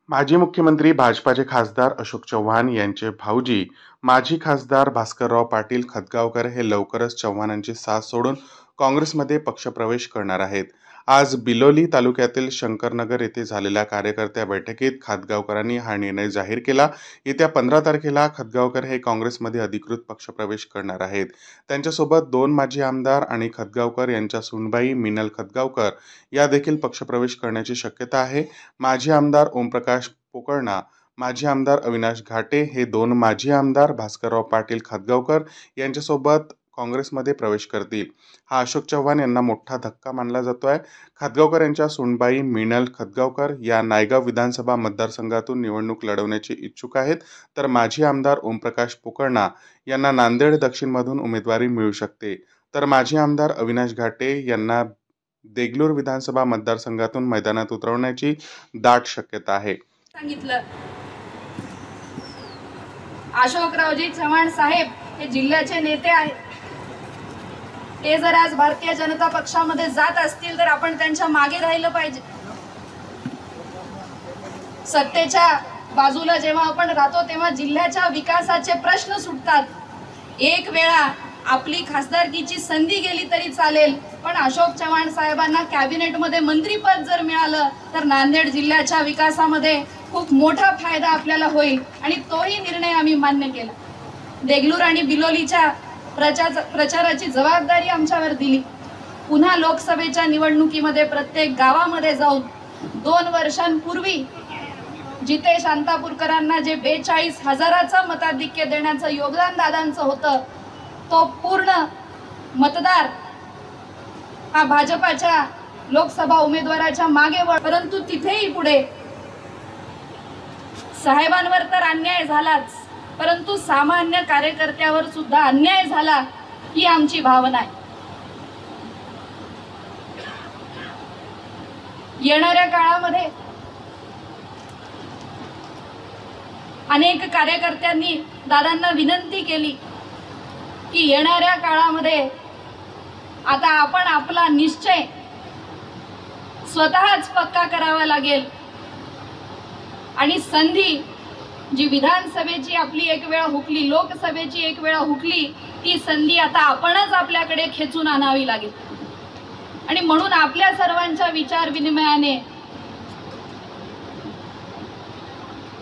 माजी मुख्यमंत्री भाजपाचे खासदार अशोक चव्हाण यांचे भाऊजी माजी खासदार भास्करराव पाटील खतगावकर हे लवकरच चव्हाणांची साथ सोडून काँग्रेसमध्ये पक्षप्रवेश करणार आहेत. आज बिलोली तालुक्यातील शंकरनगर येथे झालेल्या कार्यकर्त्या बैठकीत खतगावकरांनी हा निर्णय जाहीर केला. येत्या 15 तारखेला खतगावकर हे काँग्रेसमध्ये अधिकृत पक्षप्रवेश करणार आहेत. त्यांच्यासोबत 2 माजी आमदार आणि खतगावकर यांच्या सूनबाई मिनल खतगावकर या देखील पक्षप्रवेश करण्याची शक्यता आहे. माजी आमदार ओमप्रकाश पोकळणा, माजी आमदार अविनाश घाटे हे 2 माजी आमदार भास्करराव पाटील खतगावकर यांच्यासोबत काँग्रेसमध्ये प्रवेश करतील. हा अशोक चव्हाण यांना मोठा धक्का मानला जातोय. खतगावकर यांच्या सूनबाई मिनल खतगावकर या नायगाव विधानसभा मतदारसंघातून निवडणूक लढवण्याची इच्छुक आहेत, तर माजी आमदार ओमप्रकाश पोकळणा यांना नांदेड दक्षिणमधून उमेदवारी मिळू शकते, तर माजी आमदार अविनाश घाटे यांना देगलूर विधानसभा मतदारसंघातून मैदानात उतरवण्याची दाट शक्यता आहे. सांगितलं अशोकरावजी चव्हाण साहेब हे जिल्ह्याचे नेते आहेत. ते जर आज भारतीय जनता पक्षामध्ये जात असतील तर आपण त्यांच्या मागे राहिलं पाहिजे. सत्तेच्या बाजूला जेव्हा आपण राहतो तेव्हा जिल्ह्याच्या विकासाचे प्रश्न सुटतात. एक वेळा आपली खासदारकीची संधी गेली तरी चालेल, पण अशोक चव्हाण साहेबांना कॅबिनेटमध्ये मंत्रीपद जर मिळालं तर नांदेड जिल्ह्याच्या विकासामध्ये खूप मोठा फायदा आपल्याला होईल आणि तोही निर्णय आम्ही मान्य केला. देगलूर आणि बिलोलीच्या प्रचाराची जबाबदारी आमच्यावर दिली. पुन्हा लोकसभेच्या निवडणुकीमध्ये प्रत्येक गावामध्ये जाऊन 2 वर्षांपूर्वी जिथे शांतापूरकरांना जे 42,000चं मताधिक्य देण्याचं योगदान दादांचं होतं, तो पूर्ण मतदार हा भाजपाच्या लोकसभा उमेदवाराच्या मागे वळ. परंतु तिथेही पुढे साहेबांवर तर अन्याय झालाच, परंतु सामान्य कार्यकर्त्यावर सुद्धा अन्याय झाला ही आमची भावना आहे. येणाऱ्या काळामध्ये अनेक कार्यकर्त्यांनी दादांना विनंती केली की येणाऱ्या काळामध्ये आता आपण आपला निश्चय स्वतःच पक्का करावा लागेल आणि संधी जी विधानसभेची आपली एक वेळा हुकली, लोकसभेची एक वेळा हुकली, ती संधी आता आपणच आपल्याकडे खेचून आणावी लागेल. आणि म्हणून आपल्या सर्वांच्या विचार विनिमयाने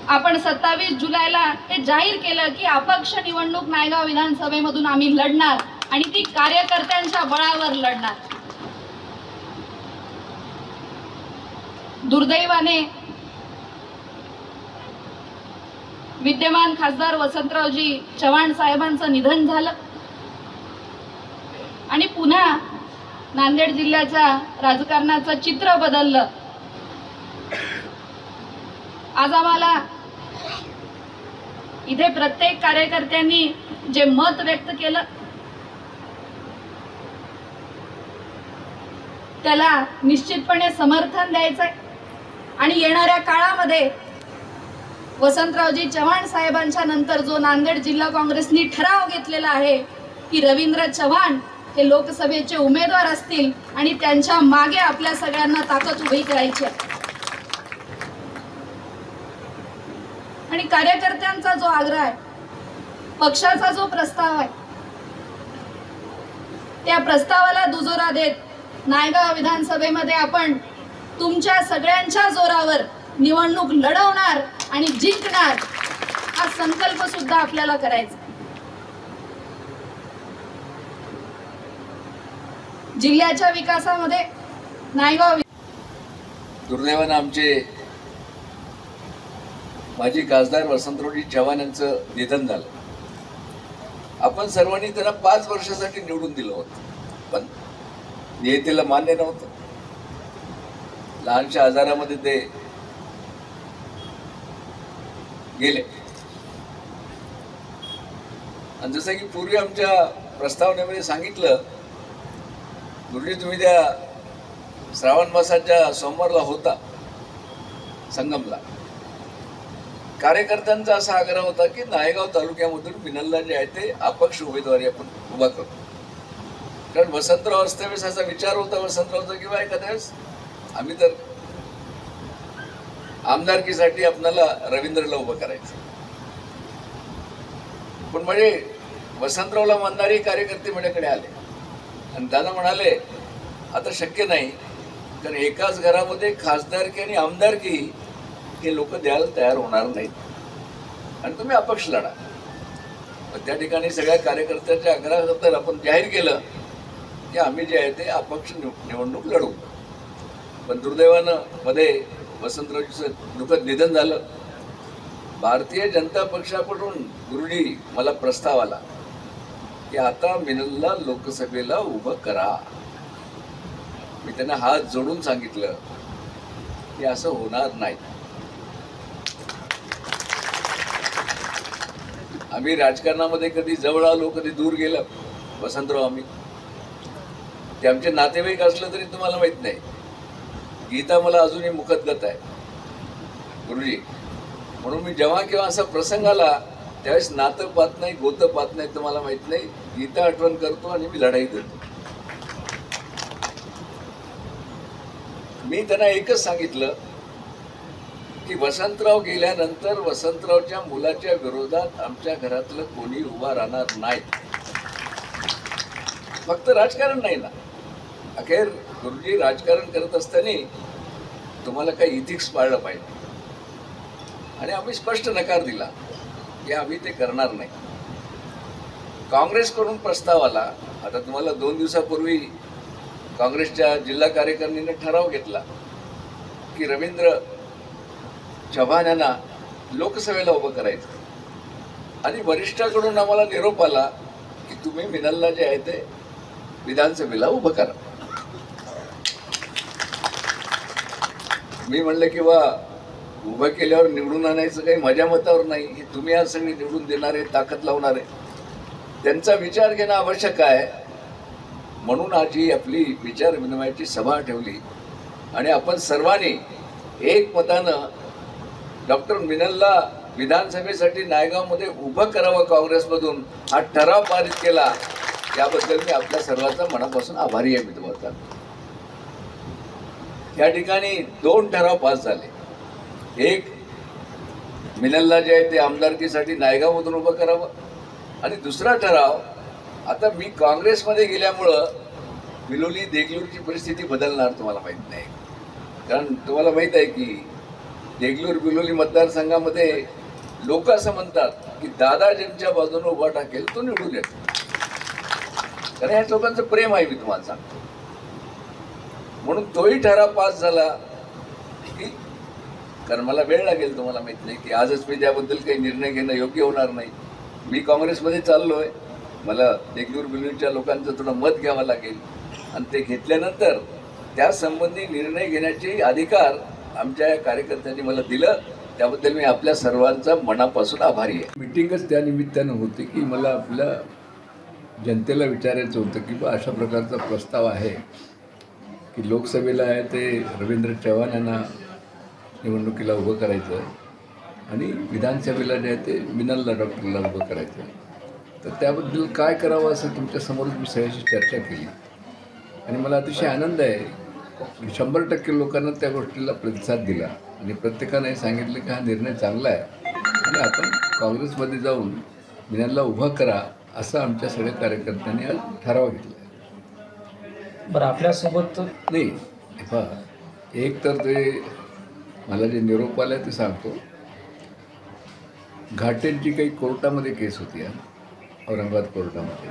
आपण 27 जुलैला हे जाहीर केलं की अपक्ष निवडणूक नायगाव विधानसभेमधून आम्ही लढणार आणि ती कार्यकर्त्यांच्या बळावर लढणार. दुर्दैवाने विद्यमान खासदार वसंतरावजी चव्हाण साहेबांचं निधन झालं आणि पुन्हा नांदेड जिल्ह्याच्या राजकारणाचं चित्र बदललं. आज आम्हाला इथे प्रत्येक कार्यकर्त्यांनी जे मत व्यक्त केलं त्याला निश्चितपणे समर्थन द्यायचंय आणि येणाऱ्या काळामध्ये वसंतरावजी चव्हाण साहेबांच्या नंतर जो नांदेड जिल्हा काँग्रेसनी ठराव घेतलेला आहे की रवींद्र चव्हाण हे लोकसभेचे उमेदवार असतील आणि त्यांच्या मागे आपल्या सगळ्यांना ताकद उभी करायची आहे. आणि कार्यकर्त्यांचा जो आग्रह आहे, पक्षाचा जो प्रस्ताव आहे, त्या प्रस्तावाला दुजोरा देत नायगाव विधानसभेमध्ये आपण तुमच्या सगळ्यांच्या जोरावर निवडणूक लढवणार आणि जिंकणार हा संकल्प सुद्धा आपल्याला करायचा. जिल्ह्याच्या विकासामध्ये नायगाव दुर्दैवानं आमचे माजी खासदार वसंतरावजी चव्हाण यांचं निधन झालं. आपण सर्वांनी त्यांना 5 वर्षासाठी निवडून दिलं होतं, पण नियतीला मान्य नव्हतं. लहानशा आजारामध्ये ते गेले. आणि जसं की पूर्वी आमच्या प्रस्तावनेमध्ये सांगितलं, गुरुजी तुम्ही त्या श्रावण मासाच्या सोमवारला होता संगमला. कार्यकर्त्यांचा असा आग्रह होता की नायगाव तालुक्यामधून मिनलला जे आहे ते अपक्ष उमेदवारी आपण उभा करू. कारण वसंतराव असल्यावेळेस असा विचार होता वसंतरावचा किंवा एखाद्या वेळेस आम्ही तर आमदारकीसाठी आपल्याला रवींद्रला उभं करायचं. पण म्हणजे वसंतरावला मानणारे कार्यकर्ते माझ्याकडे आले आणि त्यांना म्हणाले आता शक्य नाही, कारण एकाच घरामध्ये खासदारकी आणि आमदारकी हे लोक द्यायला तयार होणार नाहीत आणि तुम्ही अपक्ष लढा. त्या ठिकाणी सगळ्या कार्यकर्त्यांच्या आग्रहानंतर आपण जाहीर केलं की आम्ही जे आहे ते अपक्ष निवडणूक लढू. पण दुर्दैवानं मध्ये वसंतरावजीचं दुःखद निधन झालं. भारतीय जनता पक्षाकडून गुरुजी मला प्रस्ताव आला की आता मिनलला लोकसभेला उभं करा. मी त्यांना हात जोडून सांगितलं की असं होणार नाही. आम्ही राजकारणामध्ये कधी जवळ आलो कधी दूर गेलो. वसंतराव आम्ही ते आमचे नातेवाईक असलं तरी तुम्हाला माहित नाही. गीता मला अजूनही मुखद्गत आहे गुरुजी. म्हणून मी जेव्हा केव्हा असा प्रसंग आला त्यावेळेस नातं पाहत नाही गोतं पाहत नाही, तुम्हाला माहित नाही. गीता आठवण करतो आणि मी लढाई देतो. मी त्यांना एकच सांगितलं की वसंतराव गेल्यानंतर वसंतरावच्या मुलाच्या विरोधात आमच्या घरातलं कोणी उभा राहणार नाही. फक्त राजकारण नाही ना, अखेर गुरुजी राजकारण करत असताना तुम्हाला काही इथिक्स पाळलं पाहिजे. आणि आम्ही स्पष्ट नकार दिला की आम्ही ते करणार नाही. काँग्रेसकडून प्रस्ताव आला. आता तुम्हाला 2 दिवसापूर्वी काँग्रेसच्या जिल्हा कार्यकारिणीने ठराव घेतला की रवींद्र चव्हाण यांना लोकसभेला उभं करायचं. आणि वरिष्ठाकडून आम्हाला निरोप आला की तुम्ही मिनलला जे आहे ते विधानसभेला उभं करा. मी म्हणलं की उभं केल्यावर निवडून आणायचं काही माझ्या मतावर नाही, हे तुम्ही आज सगळे निवडून देणारे ताकद लावणारे त्यांचा विचार घेणं आवश्यक आहे. म्हणून आज ही आपली विचार विनिमयाची सभा ठेवली आणि आपण सर्वांनी एकमतानं डॉक्टर मिनलला विधानसभेसाठी नायगावमध्ये उभं करावं काँग्रेसमधून हा ठराव पारित केला. याबद्दल मी आपल्या सर्वांचा मनापासून आभारी आहे. मी तुम्हाला या ठिकाणी 2 ठराव पास झाले. एक मिनलला जे आहे ते आमदारकीसाठी नायगावमधून उभं करावं आणि दुसरा ठराव आता मी काँग्रेसमध्ये गेल्यामुळं बिलोली देगलूरची परिस्थिती बदलणार तुम्हाला माहीत नाही. कारण तुम्हाला माहीत आहे की देगलूर बिलोली मतदारसंघामध्ये लोक असं म्हणतात की दादा ज्यांच्या बाजूने उभा टाकेल तो निवडून येतो. कारण ह्या लोकांचं प्रेम आहे मी तुम्हाला सांगतो. म्हणून तोही ठराव पास झाला की कारण मला वेळ लागेल तुम्हाला माहित नाही की आजच मी त्याबद्दल काही निर्णय घेणं योग्य होणार नाही. मी काँग्रेसमध्ये चाललोय, मला देगलूर बिलोलीच्या लोकांचं थोडं मत घ्यावं लागेल आणि ते घेतल्यानंतर त्या संबंधी निर्णय घेण्याचे अधिकार आमच्या कार्यकर्त्यांनी मला दिलं. त्याबद्दल मी आपल्या सर्वांचा मनापासून आभारी आहे. मीटिंगच त्या निमित्तानं होती की मला आपल्या जनतेला विचारायचं होतं की बा अशा प्रकारचा प्रस्ताव आहे की लोकसभेला आहे ते रवींद्र चव्हाण यांना निवडणुकीला उभं करायचं आणि विधानसभेला जे आहे ते मिनलला डॉक्टरला उभं करायचं. तर त्याबद्दल काय करावं असं तुमच्यासमोरच मी सगळ्याशी चर्चा केली आणि मला अतिशय आनंद आहे की 100% लोकांना त्या गोष्टीला प्रतिसाद दिला आणि प्रत्येकाने सांगितलं की हा निर्णय चांगला आहे आणि आपण काँग्रेसमध्ये जाऊन मिनलला उभं करा असं आमच्या सगळ्या कार्यकर्त्यांनी आज ठराव घेतला. बरं, आपल्यासोबत नाही पहा, एक तर ते मला जे निरोप आला ते सांगतो. घाटेंची काही कोर्टामध्ये केस होती औरंगाबाद कोर्टामध्ये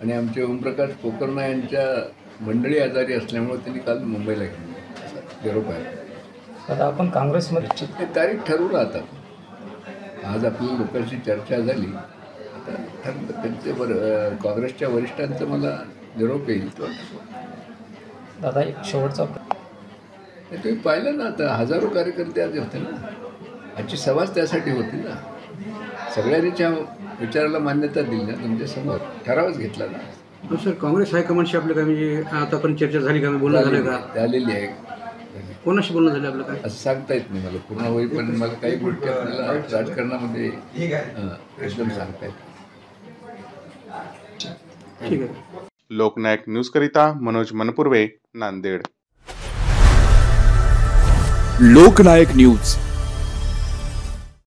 आणि आमचे ओमप्रकाश पोकर्णा यांच्या मंडळी आजारी असल्यामुळे त्यांनी काल मुंबईला गेले निरोप आहे. आता आपण काँग्रेसमध्ये ते तारीख ठरवून राहतात. आज आपल्या लोकांशी चर्चा झाली आता ठरलं त्यांचे काँग्रेसच्या वरिष्ठांचं मला निरोप येईल. तो दादा एक शेवटचा तुम्ही पाहिलं ना, आता हजारो कार्यकर्ते आज होते ना. आजची सभाच त्यासाठी होती ना. सगळ्यांनी त्या विचाराला मान्यता दिली ना. तुमच्यासमोर ठरावच घेतला ना. हो सर, काँग्रेस हायकमांडशी आपलं काय म्हणजे आतापर्यंत चर्चा झाली का, बोलणं झालं का? झालेली आहे. कोणाशी बोलणं झालं आपलं काय असं सांगता येत नाही मला पूर्ण होईपर्यंत. मला काही गोष्टी आपल्याला राजकारणामध्ये एकदम सांगता येत. ठीक आहे. लोकनायक न्यूजकरिता मनोज मनपुर्वे, नांदेड. लोकनायक न्यूज.